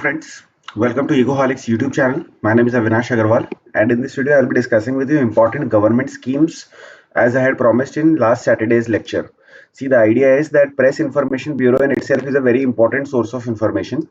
friends, welcome to Ecoholics YouTube channel. My name is Avinash Agarwal, and in this video I'll be discussing with you important government schemes as I had promised in last Saturday's lecture. See, the idea is that Press Information Bureau in itself is a very important source of information.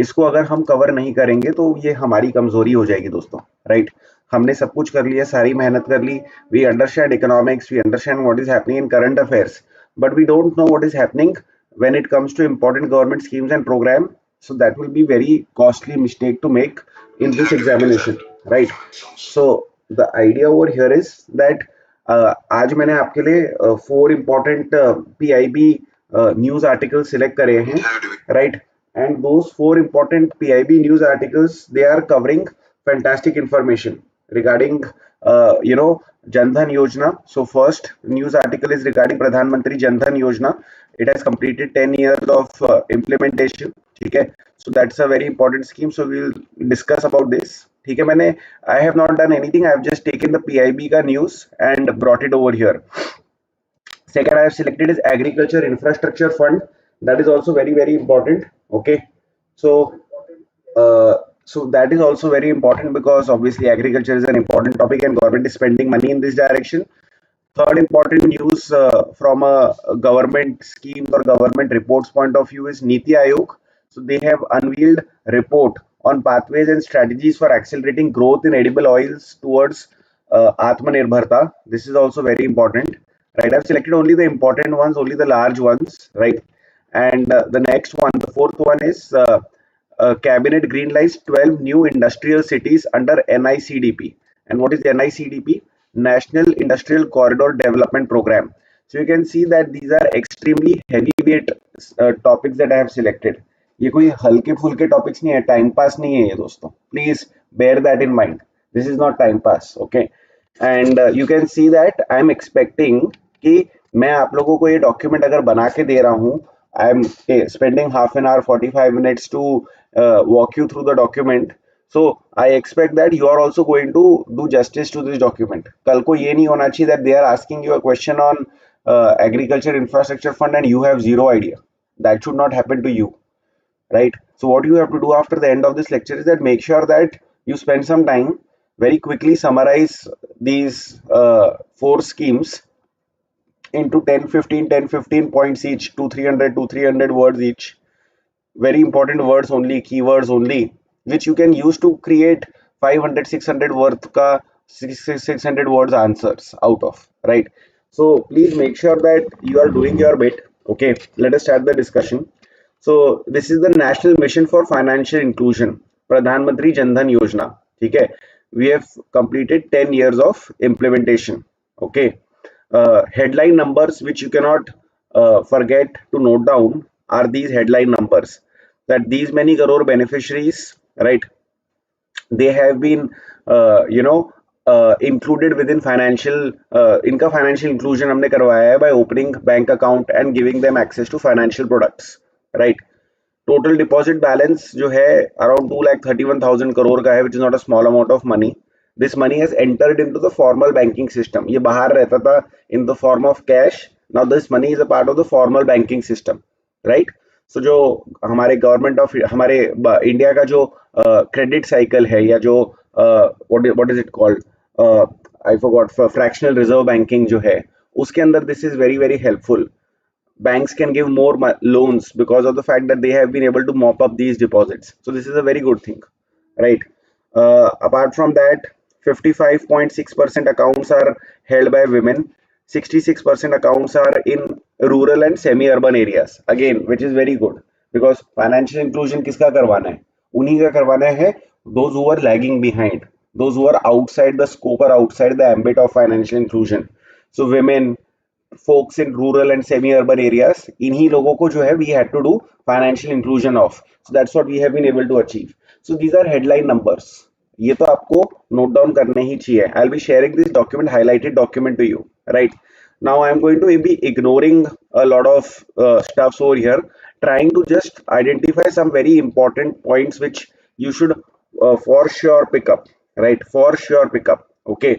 इसको अगर हम cover नहीं करेंगे तो ये हमारी कमजोरी हो जाएगी दोस्तों, राइट? हमने सब कुछ कर लिया, सारी मेहनत कर ली. We understand economics, we understand what is happening in current affairs, but we don't know what is happening when it comes to important government schemes and program. So that will be very costly mistake to make in this examination, right? So the idea over here is that आज मैंने आपके लिए 4 important PIB news articles select करे हैं, right? And those 4 important PIB news articles, they are covering fantastic information regarding Jan Dhan Yojana. So first news article is regarding Pradhan Mantri Jan Dhan Yojana. It has completed 10 years of implementation. Okay, so that's a very important scheme. So we'll discuss about this. Okay, I have not done anything. I have just taken the PIB ka news and brought it over here. Second, I have selected is Agriculture Infrastructure Fund. That is also very important. Okay, so that is also very important because obviously agriculture is an important topic and government is spending money in this direction. Third important news from a government scheme or government reports point of view is Niti Aayog. So they have unveiled report on pathways and strategies for accelerating growth in edible oils towards Atmanirbharta. This is also very important, right? I've selected only the important ones, only the large ones, right? And the next one, the fourth one is Cabinet greenlights 12 new industrial cities under NICDP. And what is the NICDP? National Industrial Corridor Development Program. So you can see that these are extremely heavyweight topics that I have selected. ये कोई हल्के फुल्के topics नहीं है, time pass नहीं है ये दोस्तों. Please bear that in mind. This is not time pass. Okay, and you can see that I am expecting कि मैं आप लोगों को ये डॉक्यूमेंट अगर बना के दे रहा हूँ, I am spending half an hour 45 minutes to walk you through the document. So I expect that you are also going to do justice to this document. कल को ये नहीं होना चाहिए that they are asking you a question on agriculture infrastructure fund and you have zero idea. That should not happen to you, right? So what you have to do after the end of this lecture is that make sure that you spend some time, very quickly summarize these 4 schemes into 10-15 points each, 200-300 words each. Very important words only, keywords only, which you can use to create 500-600 worth ka 600 words answers out of, right? So please make sure that you are doing your bit. Okay, let us start the discussion. So this is the National Mission for Financial Inclusion, Pradhan Mantri Jan Dhan Yojana. Okay, we have completed 10 years of implementation. Okay, headline numbers which you cannot forget to note down are these headline numbers, that these many crore beneficiaries, right, they have been included within financial इनका financial inclusion हमने करवाया है by opening bank account and giving them access to financial products, right? Total deposit balance जो है around 2,31,000 crore का है, which is not a small amount of money. This money has entered into the formal banking system. ये बाहर रहता था in the form of cash. Now this money is a part of the formal banking system, right? So जो हमारे government of हमारे India का जो credit cycle है या जो what is it called, I forgot, fractional reserve banking जो है, उसके अंदर this is very helpful. Banks can give more loans because of the fact that they have been able to mop up these deposits. So this is a very good thing, right? Apart from that, 55.6% accounts are held by women. 66% accounts are in rural and semi-urban areas. Again, which is very good because financial inclusion किसका करवाना है? उन्हीं का करवाना है, those who are lagging behind, those who are outside the scope or outside the ambit of financial inclusion. So women, folks in rural and semi-urban areas, इन्हीं लोगों को जो है we had to do financial inclusion of. So that's what we have been able to achieve. So these are headline numbers. ये तो आपको note down करने ही चाहिए. I'll be sharing this document, highlighted document to you, right? Now I am going to be ignoring a lot of stuffs over here, trying to just identify some very important points which you should for sure pick up, right? For sure pick up. Okay,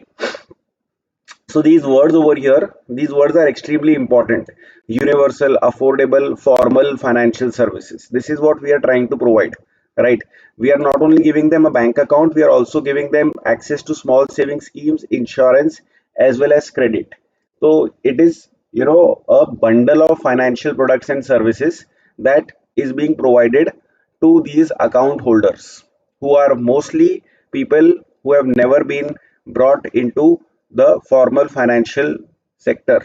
so these words over here, these words are extremely important. Universal, affordable, formal financial services. This is what we are trying to provide, right? We are not only giving them a bank account, we are also giving them access to small saving schemes, insurance, as well as credit. So it is, a bundle of financial products and services that is being provided to these account holders, who are mostly people who have never been brought into the formal financial sector,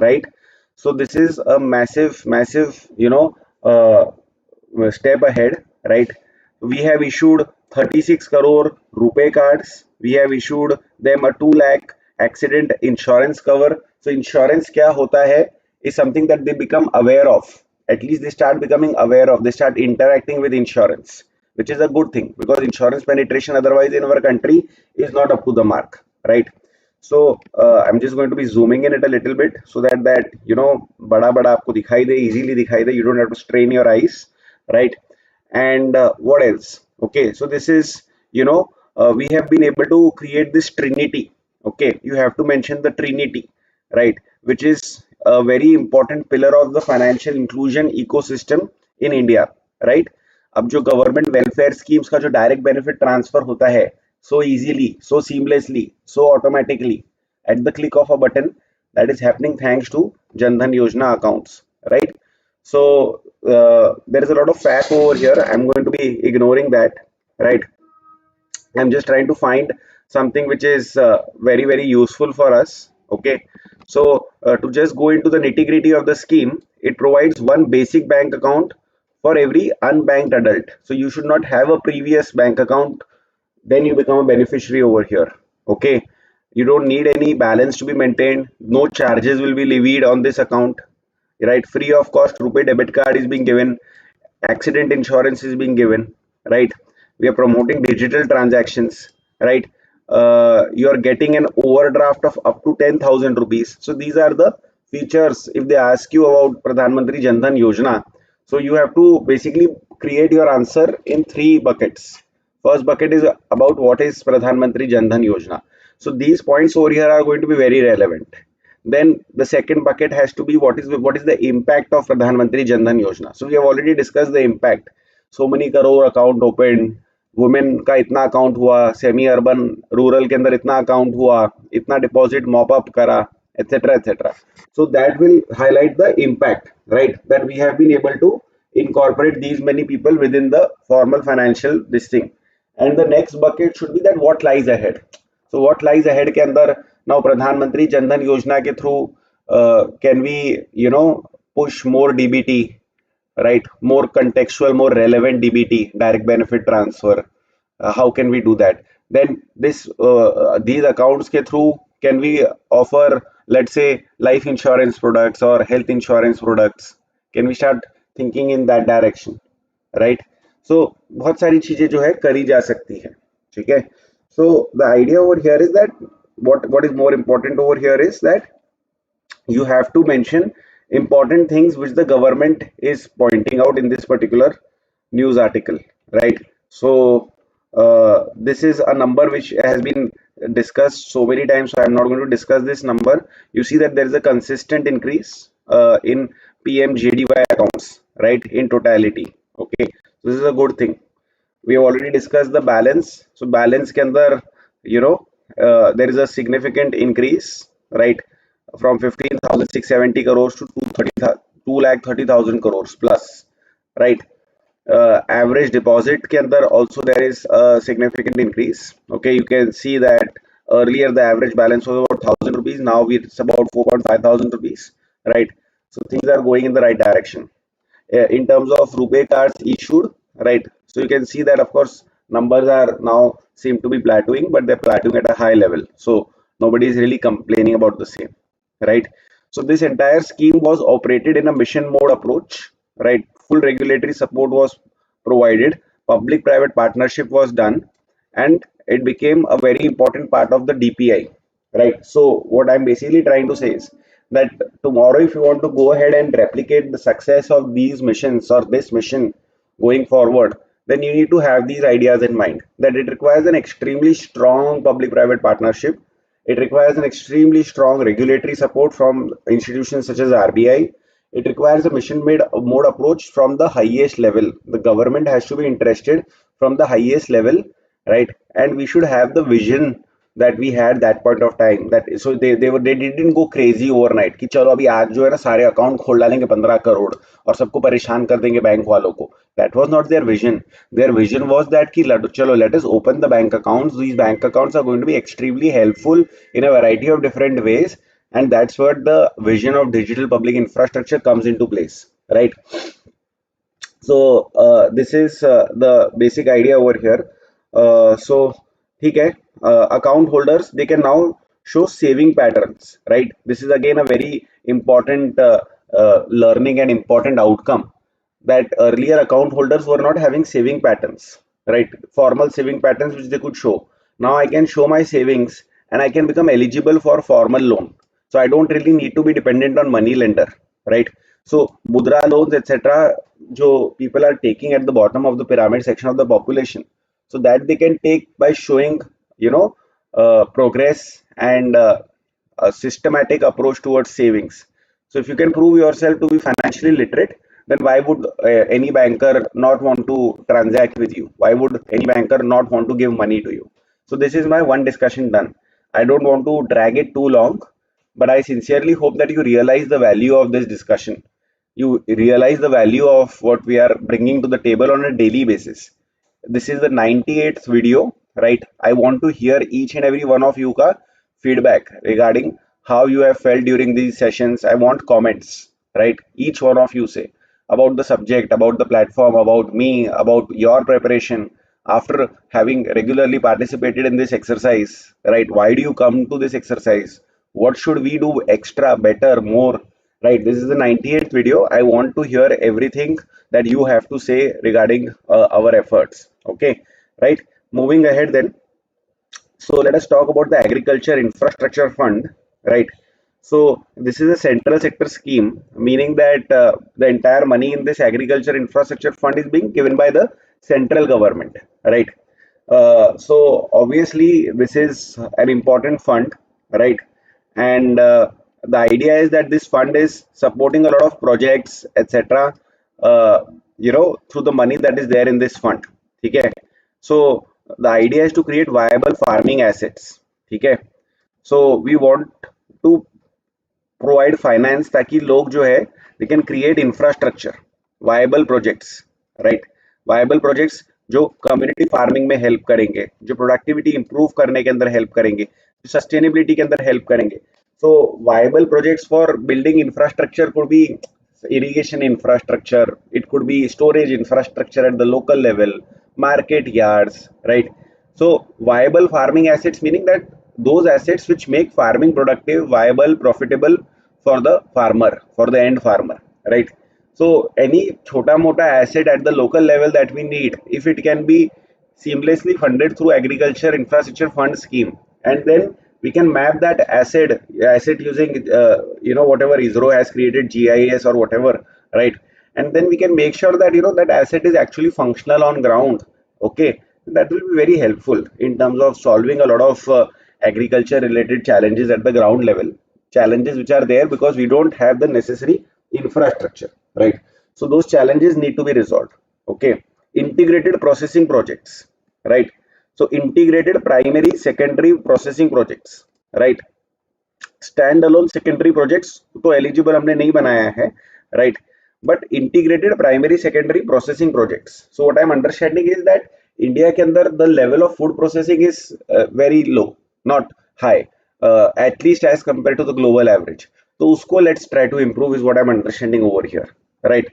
right? So this is a massive, massive, step ahead, right? We have issued 36 crore rupee cards. We have issued them a 2 lakh accident insurance cover. So insurance kya hota hai is something that they become aware of. At least they start becoming aware of. They start interacting with insurance, which is a good thing, because insurance penetration otherwise in our country is not up to the mark, right? So I'm just going to be zooming in it a little bit so that bada bada aapko dikhai de, easily dikhai de. You don't have to strain your eyes, right? And what else? Okay, so this is, we have been able to create this trinity. Okay, you have to mention the trinity, right, which is a very important pillar of the financial inclusion ecosystem in India, right? अब जो government welfare schemes का जो direct benefit transfer होता है, so easily, so seamlessly, so automatically, at the click of a button, that is happening thanks to Jan Dhan Yojana accounts, right? So there is a lot of fact over here. I'm going to be ignoring that, right? I'm just trying to find something which is very, very useful for us. Okay. So to just go into the nitty gritty of the scheme, it provides one basic bank account for every unbanked adult. So you should not have a previous bank account, then you become a beneficiary over here. Okay. You don't need any balance to be maintained. No charges will be levied on this account, right? Free of cost rupee debit card is being given, accident insurance is being given, right? We are promoting digital transactions, right? You are getting an overdraft of up to 10,000 rupees. So these are the features. If they ask you about Pradhan Mantri Jan Dhan Yojana, so you have to basically create your answer in three buckets. First bucket is about what is Pradhan Mantri Jan Dhan Yojana. So these points over here are going to be very relevant. Then the second bucket has to be what is the impact of Pradhan Mantri Jan Dhan Yojana. So we have already discussed the impact. So many crore account opened, women का इतना account हुआ, semi urban rural के अंदर इतना account हुआ, इतना deposit mop up करा, etc etc. So that will highlight the impact, right, that we have been able to incorporate these many people within the formal financial this thing. And the next bucket should be that what lies ahead. So what lies ahead के अंदर now Pradhan Mantri Jan Dhan Yojana के through can we push more DBT, right? More contextual, more relevant DBT, direct benefit transfer. How can we do that? Then these accounts ke through can we offer, let's say, life insurance products or health insurance products? Can we start thinking in that direction, right? So बहुत सारी चीजें जो है करी जा सकती है, ठीक है? So the idea over here is that what is more important over here is that you have to mention important things which the government is pointing out in this particular news article, right? So this is a number which has been discussed so many times, so I'm not going to discuss this number. You see that there is a consistent increase in PMJDY accounts, right, in totality. Okay, so this is a good thing. We have already discussed the balance. So balance ke andar, there is a significant increase, right, from 15,670 crores to 2,30,000 crores plus, right? Average deposit ke andar also there is a significant increase. Okay, you can see that earlier the average balance was about 1,000 rupees. Now it's about 4.5 thousand rupees, right? So things are going in the right direction. In terms of rupee cards issued, right? So you can see that of course numbers are now seem to be plateauing, but they're plateauing at a high level. So nobody is really complaining about the same, right? So this entire scheme was operated in a mission mode approach, right? Full regulatory support was provided, public private partnership was done, and it became a very important part of the DPI, right? So what I'm basically trying to say is that tomorrow if you want to go ahead and replicate the success of these missions or this mission going forward, then you need to have these ideas in mind, that it requires an extremely strong public private partnership. It requires an extremely strong regulatory support from institutions such as RBI. It requires a mission made mode approach from the highest level. The government has to be interested from the highest level, right? And we should have the vision that we had that point of time. That so they didn't go crazy overnight कि चलो अभी आज जो है ना सारे account खोल डालेंगे 15 करोड़ और सबको परेशान कर देंगे बैंक वालों को. That was not their vision. Their vision was that कि चलो let us open the bank accounts. These bank accounts are going to be extremely helpful in a variety of different ways, and that's where the vision of digital public infrastructure comes into place, right? So this is the basic idea over here. So ठीक है, account holders, they can now show saving patterns, right? This is again a very important learning and important outcome, that earlier account holders were not having saving patterns, right? Formal saving patterns which they could show. Now I can show my savings and I can become eligible for formal loan. So I don't really need to be dependent on money lender, right? So mudra loans, etc., जो people are taking at the bottom of the pyramid section of the population, so that they can take by showing, progress and a systematic approach towards savings. So if you can prove yourself to be financially literate, then why would any banker not want to transact with you? Why would any banker not want to give money to you? So this is my one discussion done. I don't want to drag it too long, but I sincerely hope that you realize the value of this discussion. You realize the value of what we are bringing to the table on a daily basis. This is the 98th video, right? I want to hear each and every one of you ka feedback regarding how you have felt during these sessions. I want comments, right? Each one of you say about the subject, about the platform, about me, about your preparation after having regularly participated in this exercise, right? Why do you come to this exercise? What should we do extra, better, more, right? This is the 98th video. I want to hear everything that you have to say regarding our efforts. Okay, right? Moving ahead then. So let us talk about the Agriculture Infrastructure Fund, right? So this is a central sector scheme, meaning that the entire money in this Agriculture Infrastructure Fund is being given by the central government, right? So obviously this is an important fund, right? And the idea is that this fund is supporting a lot of projects, etc. Through the money that is there in this fund. Okay. So the idea is to create viable farming assets. Okay. So we want to provide finance ताकि लोग जो है they can create infrastructure, viable projects, right? Viable projects जो community farming में help करेंगे, जो productivity improve करने के अंदर help करेंगे, जो sustainability के अंदर help करेंगे. So viable projects for building infrastructure could be irrigation infrastructure, it could be storage infrastructure at the local level, market yards, right? So viable farming assets, meaning that those assets which make farming productive, viable, profitable for the farmer, for the end farmer, right? So any chota mota asset at the local level that we need, if it can be seamlessly funded through agriculture infrastructure fund scheme, and then we can map that asset using whatever ISRO has created, GIS or whatever, right? And then we can make sure that that asset is actually functional on ground. Okay, that will be very helpful in terms of solving a lot of agriculture related challenges at the ground level, challenges which are there because we don't have the necessary infrastructure, right? So those challenges need to be resolved. Okay, integrated processing projects, right? So integrated primary secondary processing projects, right? Standalone secondary projects तो eligible हमने नहीं बनाया है, right? But integrated primary secondary processing projects. So what I'm understanding is that India के अंदर the level of food processing is very low, not high, at least as compared to the global average. So उसको let's try to improve is what I'm understanding over here, right?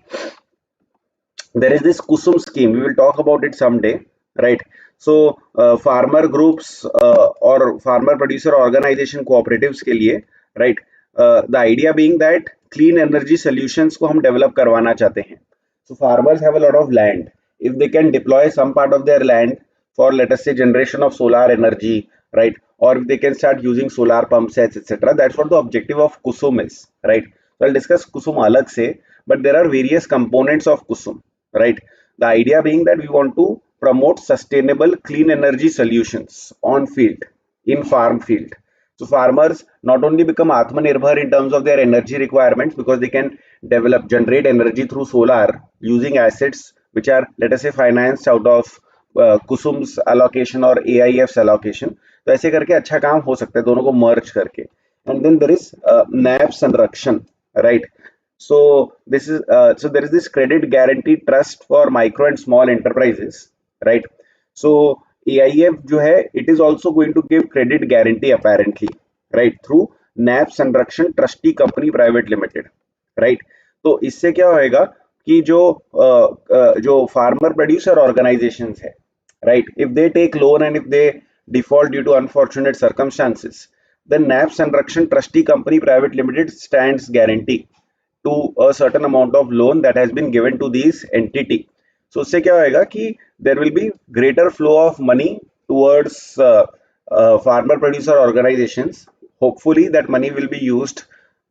There is this Kusum scheme. We will talk about it someday, right? So farmer groups or farmer producer organization cooperatives के लिए, right? The idea being that clean energy solutions को हम develop करवाना चाहते हैं. So farmers have a lot of land. If they can deploy some part of their land for, let us say, generation of solar energy, right? Or if they can start using solar pump sets, etc. That's what the objective of Kusum is, right? So I'll discuss Kusum alag se, but there are various components of Kusum, right? The idea being that we want to promote sustainable clean energy solutions on field, in farm field. So farmers not only become Atmanirbhar in terms of their energy requirements because they can generate energy through solar using assets which are, let us say, financed out of कुसुम्स allocation और AIF's allocation, तो ऐसे करके अच्छा काम हो सकता है दोनों को merge करके. And then there is NAB संरक्षण, right? So this is so there is this credit guarantee trust for micro and small enterprises, right? So AIF जो है, it is also going to give credit guarantee apparently, right, through NAB संरक्षण trustee company private limited, right. तो इससे क्या होएगा कि जो farmer producer organisations है, right, if they take loan and if they default due to unfortunate circumstances, then NAB Sanrakshan Trustee Company Private Limited stands guarantee to a certain amount of loan that has been given to these entity. So उससे क्या होएगा कि there will be greater flow of money towards farmer producer organizations. Hopefully that money will be used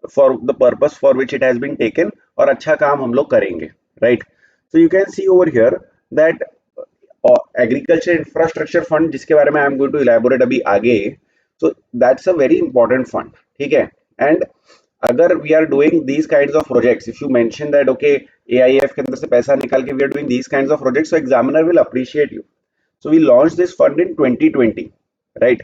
for the purpose for which it has been taken और अच्छा काम हम लोग करेंगे, right? So you can see over here that agriculture infrastructure fund, जिसके बारे में I am going to elaborate अभी आगे, so that's a very important fund, ठीक है. एंड अगर we are doing these kinds of projects, if you mention that okay AIF के अंदर से पैसा निकाल के we are doing these kinds of projects, so examiner will appreciate you. So we launch this fund in 2020, right,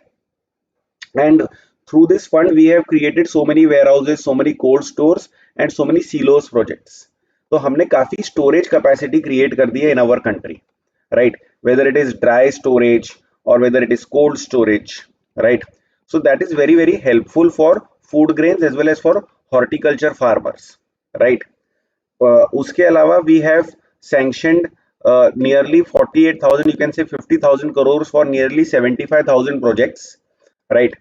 and through this fund we have created so many warehouses, so many cold stores and so many silos projects. तो हमने काफी storage capacity create कर दी है in our country, right, whether it is dry storage or whether it is cold storage, right? So that is very, very helpful for food grains as well as for horticulture farmers, right? Uske alawa we have sanctioned nearly 48,000, you can say 50,000 crores for nearly 75,000 projects, right?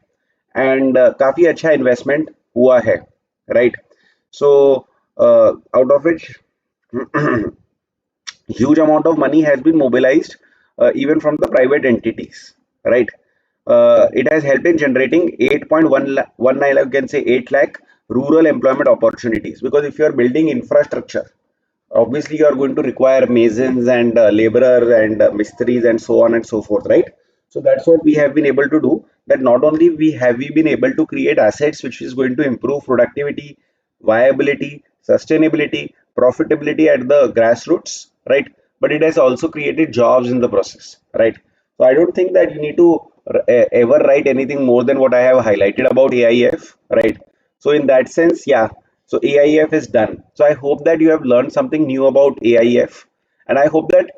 And काफी अच्छा investment हुआ है, right? So out of which huge amount of money has been mobilized even from the private entities, right? It has helped in generating 8.19 lakh, you can say 8 lakh rural employment opportunities, because if you are building infrastructure, obviously you are going to require masons and laborers and mistris and so on and so forth, right? So that's what we have been able to do, that not only we been able to create assets which is going to improve productivity, viability, sustainability, profitability at the grassroots, right, but it has also created jobs in the process, right? So I don't think that you need to ever write anything more than what I have highlighted about AIF, right? So in that sense, yeah, so AIF is done. So I hope that you have learned something new about AIF, and I hope that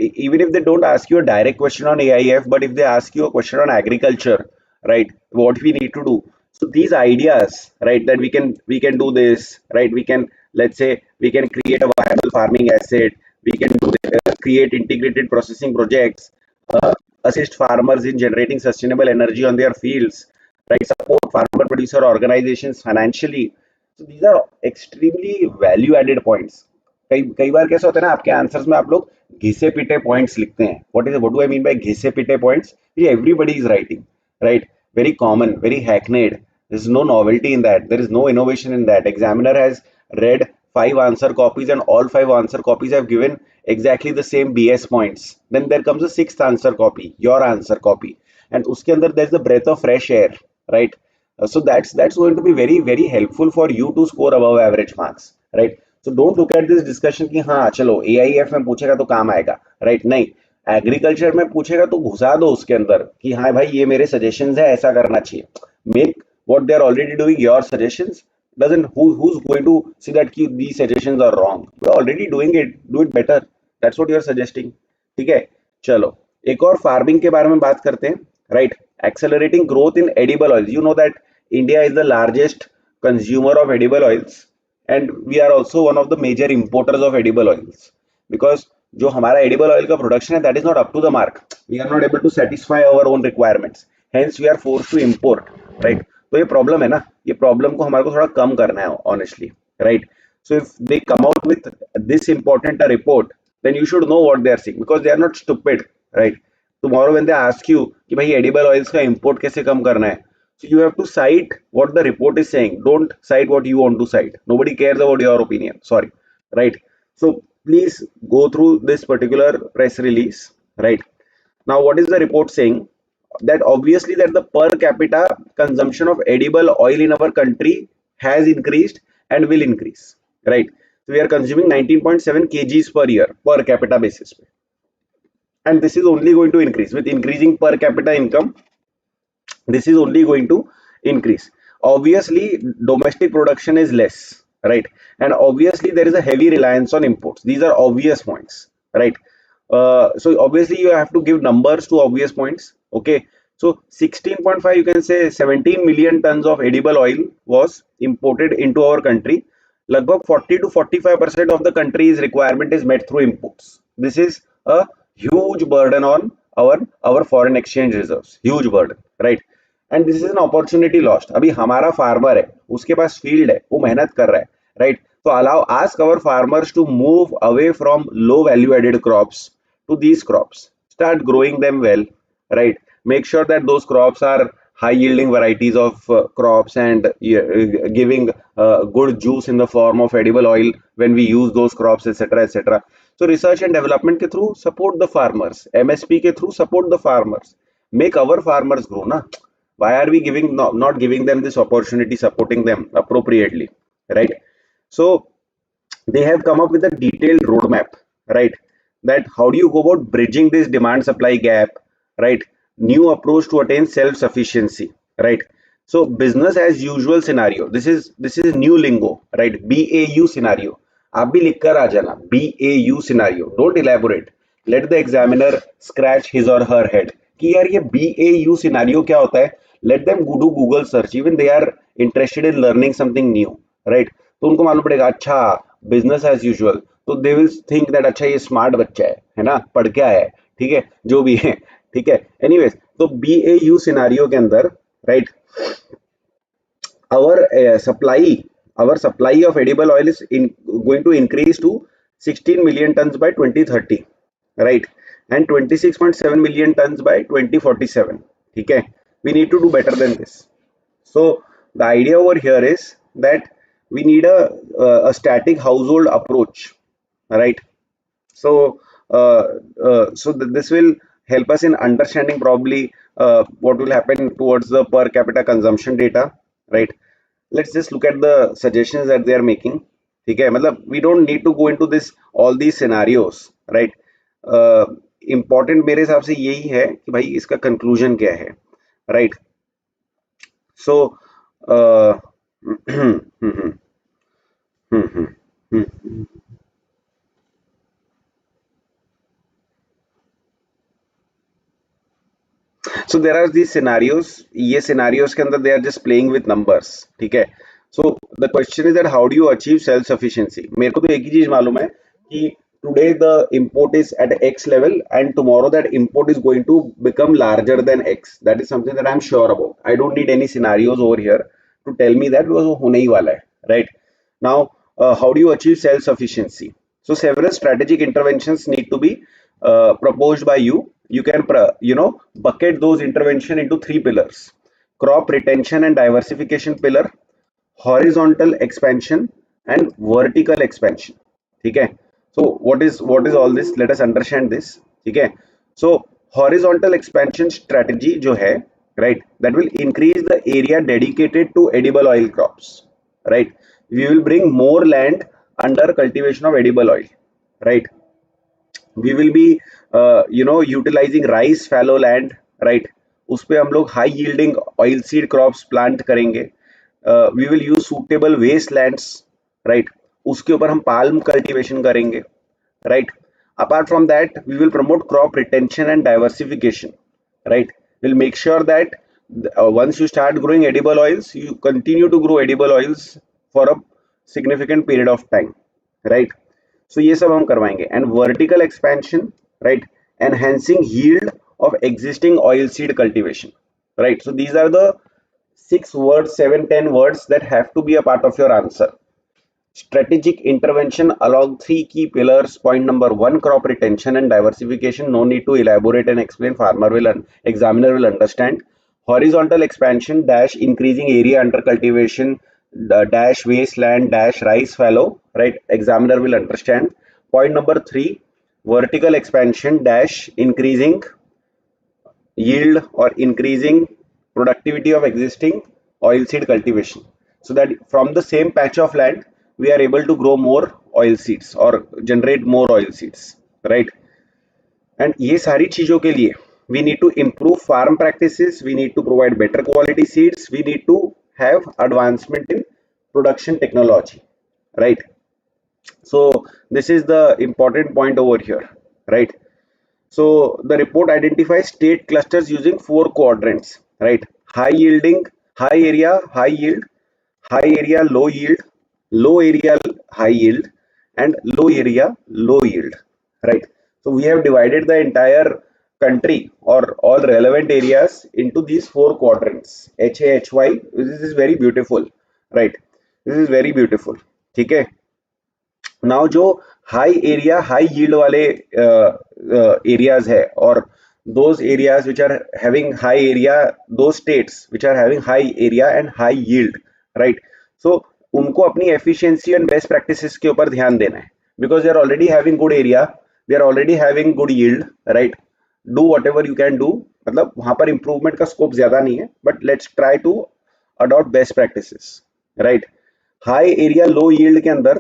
even if they don't ask you a direct question on AIF, but if they ask you a question on agriculture, right, what we need to do, so these ideas, right, that we can do this, right, we can, let's say, we can create a viable farming asset, we can do create integrated processing projects, assist farmers in generating sustainable energy on their fields, right, support farmer producer organizations financially. So these are extremely value added points. कई बार कैसा होता है ना, आपके answers में आप लोग घिसे पिटे पॉइंट्स लिखते हैं. What do I mean by घिसे पिटे पॉइंट्स? ये everybody is writing, right, very common, very hackneyed. There is no novelty in that. There is no innovation in that. Examiner has read 5 answer copies and all 5 answer copies have given exactly the same BS points. Then there comes a 6th answer copy, your answer copy, and uske andar there is a breath of fresh air, right? So that's going to be very, very helpful for you to score above average marks, right? So don't look at this discussion कि हाँ चलो AIF में पूछेगा तो काम आएगा, right? नहीं, agriculture में पूछेगा तो घुसा दो उसके अंदर कि हाँ भाई ये मेरे सजेशंस है, ऐसा करना चाहिए. Make what they are already doing your suggestions. Doesn't who's going to see that कि these suggestions are wrong? We're already doing it, do it better. That's what you are suggesting. ठीक है, चलो एक और फार्मिंग के बारे में बात करते हैं, right? Accelerating growth in edible oils. You know that India is the largest consumer of edible oils and we are also one of the major importers of edible oils, because जो हमारा edible oil का production है that is not up to the mark. We are not able to satisfy our own requirements, hence we are force to import, right? तो ये problem है ना, ये problem को हमारे को थोड़ा कम करना है honestly, right? So if they come out with this important report, then you should know what they are saying, because they are not stupid, right? Tomorrow when they ask you कि भाई edible oils का import कैसे कम करना है, so you have to cite what the report is saying. Don't cite what you want to cite. Nobody cares about your opinion, sorry, right? So please go through this particular press release, right? Now what is the report saying? That obviously that the per capita consumption of edible oil in our country has increased and will increase, right? So we are consuming 19.7 kgs per year per capita basis, and this is only going to increase with increasing per capita income. This is only going to increase. Obviously domestic production is less, right? And obviously there is a heavy reliance on imports. These are obvious points, right? So obviously you have to give numbers to obvious points. Okay, so 16.5, you can say 17 million tons of edible oil was imported into our country. Lagbhag 40 to 45% of the country's requirement is met through imports. This is a huge burden on our foreign exchange reserves, huge burden, right? And this is an opportunity lost. अभी हमारा farmer है, उसके पास field है, वो मेहनत कर रहा है, राइट? तो allow ask our farmers to move away from low value added crops to these crops, start growing them well, right? Make sure that those crops are high yielding varieties of crops, and giving good juice in the form of edible oil when we use those crops, etc., etc. So research and development ke through support the farmers, MSP ke through support the farmers, make our farmers grow na. Why are we not giving them this opportunity, supporting them appropriately, right? So they have come up with a detailed roadmap, right? That how do you go about bridging this demand supply gap, right? New approach to attain self sufficiency, right? So business as usual scenario, this is new lingo, right? BAU scenario. आप भी लिख कर आ जाना, BAU scenario, don't elaborate. Let the examiner scratch his or her head कि यार ये BAU scenario क्या होता है. Let them do Google search, even they are interested in learning something new, right? तो उनको मालूम पड़ेगा, अच्छा बिजनेस एज यूजुअल, तो दे विल थिंक दैट अच्छा ये स्मार्ट बच्चा है ना, पढ़ के आया है, ठीक है, जो भी है, ठीक है. एनीवेज, तो BAU सिनारियो के अंदर, right, our supply of edible oil is going to increase to 16 million tons by 2030, right? And 26.7 million tons by 2047. Okay, we need to do better than this. So the idea over here is that we need a static household approach, right? So this will help us in understanding probably what will happen towards the per capita consumption data, right? Let's just look at the suggestions that they are making. ठीक है, मतलब we don't need to go into this all these scenarios, right? Important मेरे हिसाब से यही है कि भाई इसका conclusion क्या है, right? So so there are these scenarios. ये scenarios के अंदर they are just playing with numbers, ठीक है? So the question is that how do you achieve self sufficiency? मेरे को तो एक ही चीज मालूम है कि today the import is at X level, and tomorrow that import is going to become larger than X. That is something that I'm sure about. I don't need any scenarios over here to tell me that, because वो होने ही वाला है, right? Now how do you achieve self sufficiency? So several strategic interventions need to be proposed by you. You can bucket those intervention into three pillars: crop retention and diversification pillar, horizontal expansion, and vertical expansion. Okay, so what is all this? Let us understand this. Okay, so horizontal expansion strategy जो है, right, that will increase the area dedicated to edible oil crops, right? We will bring more land under cultivation of edible oil, right? We will be utilizing rice fallow land, right? उस पे हम लोग high yielding oil seed crops plant करेंगे. We will use suitable wastelands, right? उसके ऊपर हम palm cultivation करेंगे, right? Apart from that, we will promote crop retention and diversification, right? We'll make sure that once you start growing edible oils, you continue to grow edible oils for a significant period of time, right? So ये सब हम करवाएंगे. And vertical expansion, right? Enhancing yield of existing oil seed cultivation, right? So these are the 6 words, 7, 10 words that have to be a part of your answer. Strategic intervention along 3 key pillars. Point number 1, crop retention and diversification. No need to elaborate and explain. Farmer will examiner will understand. Horizontal expansion dash increasing area under cultivation dash wasteland dash rice fallow, right? Examiner will understand. Point number 3, vertical expansion dash increasing yield or increasing productivity of existing oilseed cultivation, so that from the same patch of land we are able to grow more oil seeds or generate more oil seeds, right? And ये सारी चीजों के लिए we need to improve farm practices, we need to provide better quality seeds, we need to have advancement in production technology, right? So this is the important point over here, right? So the report identifies state clusters using 4 quadrants, right? High yielding, high area, high yield, high area, low yield, low area, high yield, and low area, low yield, right? So we have divided the entire country or all relevant areas into these 4 quadrants. HAHY, this is very beautiful, right? This is very beautiful. Okay. Now जो high area high yield वाले areas है और those areas which are having high area, those states which are having high area and high yield, right? So उनको अपनी efficiency and best practices के ऊपर ध्यान देना है, because they are already having good area, they are already having good yield, right? Do whatever you can do, मतलब वहां पर improvement का scope ज्यादा नहीं है, but let's try to adopt best practices, right? High area low yield के अंदर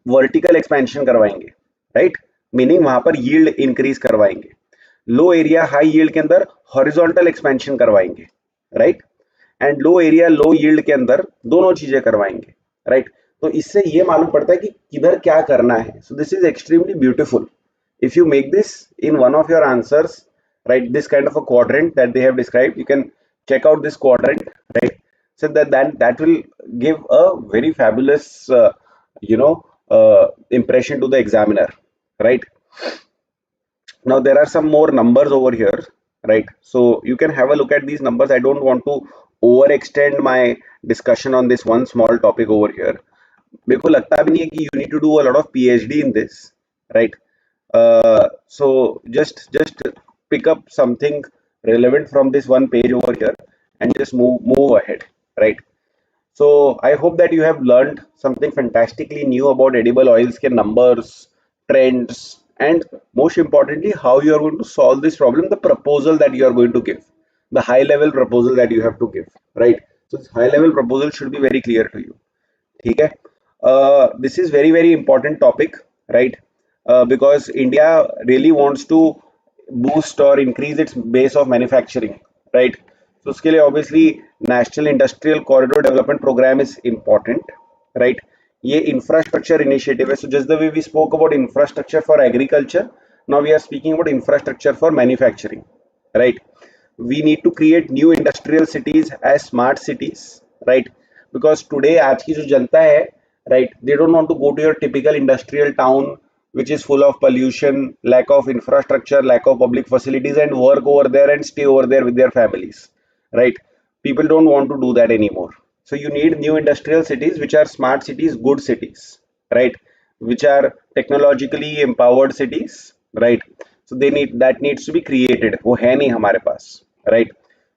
vertical expansion करवाएंगे, राइट? मीनिंग वहां पर यील्ड इंक्रीज करवाएंगे. लो एरिया हाई यील्ड के अंदर हॉरिजॉन्टल एक्सपेंशन करवाएंगे, right? And low area low yield के अंदर दोनों चीजें करवाएंगे, राइट? तो इससे ये मालूम पड़ता है कि किधर क्या करना है. So this is extremely beautiful. If you make this in one of your answers, right, this kind of a quadrant that they have described, you can check out this quadrant, right? So that will give a very fabulous impression to the examiner, right? Now there are some more numbers over here, right? So you can have a look at these numbers. I don't want to overextend my discussion on this one small topic over here. मेरे को लगता भी नहीं है कि you need to do a lot of PhD in this, right? So just pick up something relevant from this one page over here and just move ahead, right? So I hope that you have learned something fantastically new about edible oils के numbers, trends, and most importantly how you are going to solve this problem, the proposal that you are going to give, the high level proposal that you have to give, right? So this high level proposal should be very clear to you. ठीक है? This is very important topic, right? Because India really wants to boost or increase its base of manufacturing, right? So उसके लिए obviously National Industrial Corridor Development Program is important, right? ये infrastructure initiative है. So just the way we spoke about infrastructure for agriculture, now we are speaking about infrastructure for manufacturing, right? We need to create new industrial cities as smart cities, right? Because today आज की जो जनता है, right, they don't want to go to your typical industrial town which is full of pollution, lack of infrastructure, lack of public facilities, and work over there and stay over there with their families, right? People don't want to do that anymore. So you need new industrial cities which are smart cities, good cities, right? Which are technologically empowered cities, right? So that needs to be created. वो है नहीं हमारे पास, right?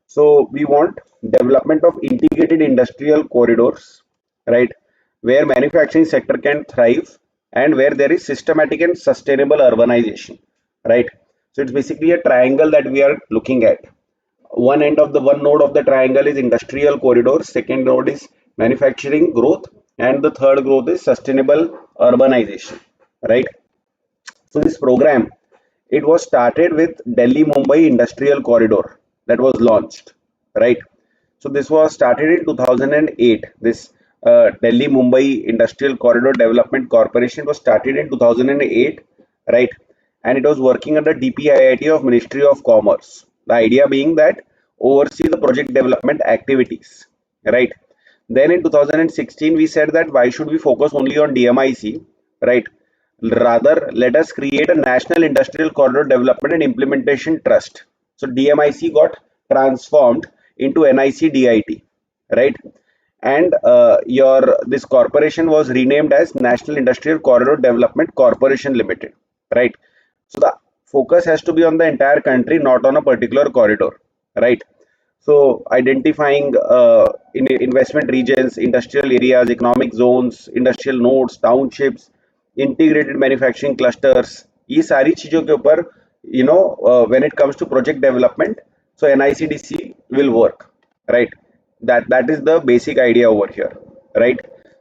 So we want development of integrated industrial corridors, right, where manufacturing sector can thrive and where there is systematic and sustainable urbanization, right? So it's basically a triangle that we are looking at. One node of the triangle is industrial corridors, second node is manufacturing growth, and the third growth is sustainable urbanization, right? So this program, it was started with Delhi Mumbai Industrial Corridor that was launched, right? So this was started in 2008. This Delhi Mumbai Industrial Corridor Development Corporation was started in 2008, right? And it was working under DPIIT of Ministry of Commerce. The idea being that oversee the project development activities, right? Then in 2016 we said that why should we focus only on DMIC, right? Rather, let us create a National Industrial Corridor Development and Implementation Trust. So DMIC got transformed into NIC-DIT, right? And this corporation was renamed as National Industrial Corridor Development Corporation Limited, right? So the focus has to be on the entire country, not on a particular corridor, right? So identifying investment regions, industrial areas, economic zones, industrial nodes, townships, integrated manufacturing clusters, ये सारी चीजों के ऊपर, when it comes to project development, so NICDC will work, right? That is the basic idea over here, right?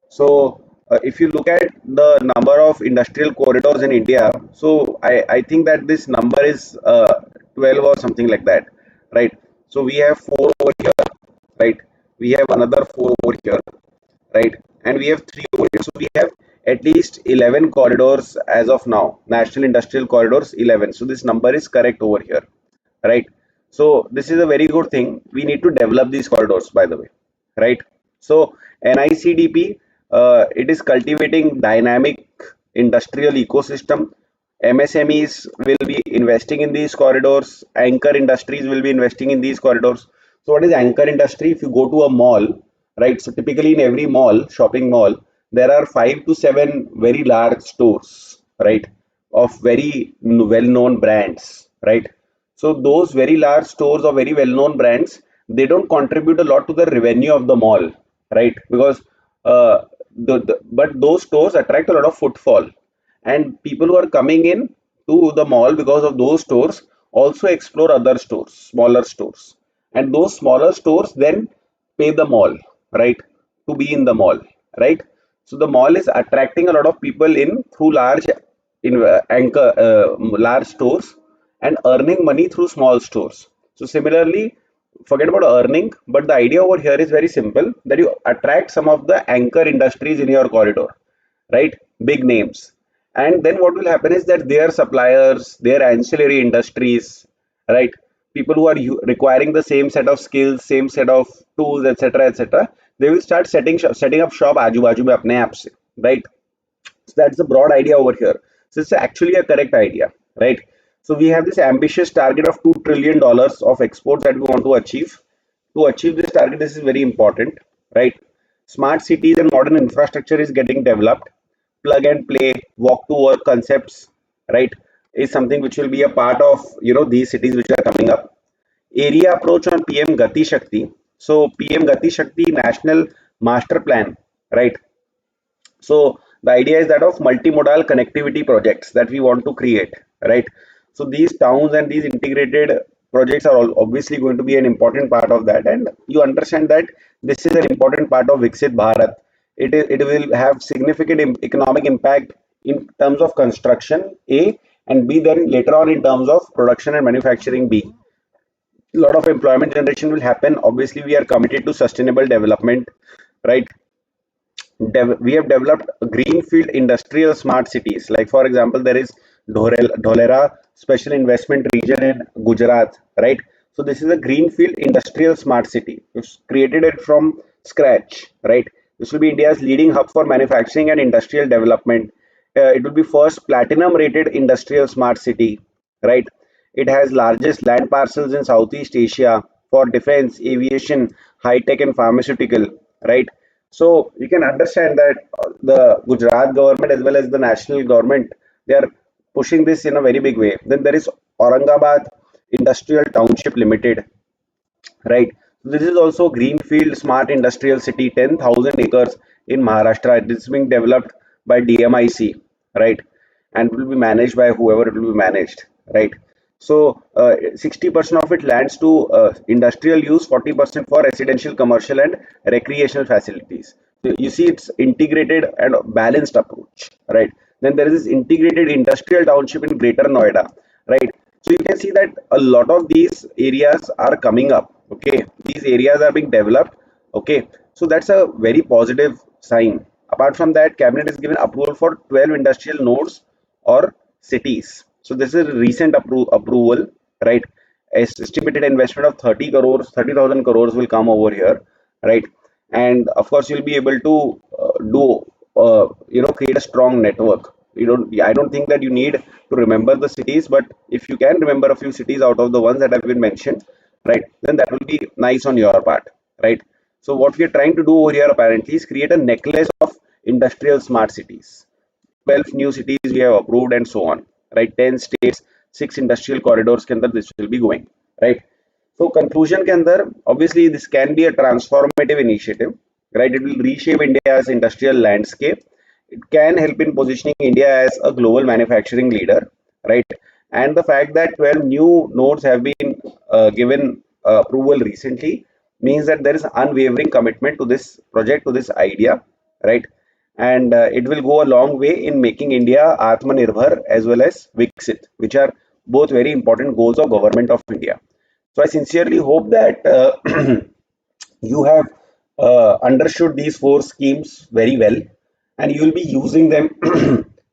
So if you look at the number of industrial corridors in India, so I think that this number is 12 or something like that, right? So we have four over here, right? We have another four over here, right? And we have three over here. So we have at least 11 corridors as of now. National Industrial Corridors 11. So this number is correct over here, right? So this is a very good thing. We need to develop these corridors, by the way, right? So NICDP, it is cultivating dynamic industrial ecosystem. MSMEs will be investing in these corridors. Anchor industries will be investing in these corridors. So what is anchor industry? If you go to a mall, right? So typically in every mall, shopping mall, there are 5 to 7 very large stores, right? Of very well-known brands, right? So those very large stores or very well-known brands, they don't contribute a lot to the revenue of the mall, right? Because but those stores attract a lot of footfall, and people who are coming in to the mall because of those stores also explore other stores, smaller stores, and those smaller stores then pay the mall, right, to be in the mall, right? So the mall is attracting a lot of people in through large in anchor large stores and earning money through small stores. So similarly, forget about earning, but the idea over here is very simple, that you attract some of the anchor industries in your corridor, right? Big names. And then what will happen is that their suppliers, their ancillary industries, right? People who are requiring the same set of skills, same set of tools, etc., etc., they will start setting up shop आजू बाजू में अपने आप से, right? So that's the broad idea over here. So it's actually a correct idea, right? So we have this ambitious target of $2 trillion of exports that we want to achieve. To achieve this target, this is very important, right? Smart cities and modern infrastructure is getting developed. Plug and play, walk to work concepts, right, is something which will be a part of these cities which are coming up. Area approach on PM Gati Shakti. So PM Gati Shakti National Master Plan, right? So the idea is that of multimodal connectivity projects that we want to create, right? So these towns and these integrated projects are all obviously going to be an important part of that, and you understand that this is an important part of Viksit Bharat. It will have significant economic impact in terms of construction A, and B then later on in terms of production and manufacturing B. A lot of employment generation will happen. Obviously, we are committed to sustainable development, right? We have developed greenfield industrial smart cities. Like for example, there is Dholera Special Investment Region in Gujarat, right? So this is a greenfield industrial smart city. We've created it from scratch, right? This will be India's leading hub for manufacturing and industrial development. It will be first platinum rated industrial smart city, right? It has largest land parcels in Southeast Asia for defense, aviation, high tech, and pharmaceutical, right? So you can understand that the Gujarat government as well as the national government, they are pushing this in a very big way. Then there is Aurangabad Industrial Township Limited, right? This is also greenfield smart industrial city, 10,000 acres in Maharashtra. It is being developed by DMIC, right? And will be managed by whoever it will be managed, right? So 60% of it lands to industrial use, 40% for residential, commercial, and recreational facilities. So you see, it's integrated and balanced approach, right? Then there is this integrated industrial township in Greater Noida, right? So you can see that a lot of these areas are coming up. Okay, these areas are being developed. Okay, so that's a very positive sign. Apart from that, cabinet has given approval for 12 industrial nodes or cities. So this is a recent approval, right? Estimated investment of 30 crores, 30,000 crores will come over here, right? And of course, you'll be able to create a strong network. I don't think that you need to remember the cities, but if you can remember a few cities out of the ones that have been mentioned, right, then that will be nice on your part, right? So what we are trying to do over here apparently is create a necklace of industrial smart cities. 12 new cities we have approved and so on, right? 10 states, 6 industrial corridors के अंदर this will be going, right? So conclusion के अंदर obviously this can be a transformative initiative, right? It will reshape India's industrial landscape. It can help in positioning India as a global manufacturing leader, right? And the fact that 12 new nodes have been given approval recently means that there is unwavering commitment to this project, to this idea, right? and it will go a long way in making India Atmanirbhar as well as Viksit, which are both very important goals of government of India. So I sincerely hope that you have understood these four schemes very well, and you will be using them.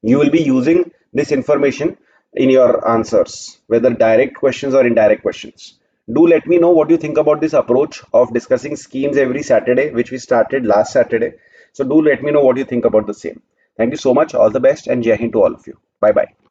You will be using this information in your answers, whether direct questions or indirect questions. Do let me know what you think about this approach of discussing schemes every Saturday, which we started last Saturday. So do let me know what you think about the same. Thank you so much. All the best, and Jai Hind to all of you. Bye bye.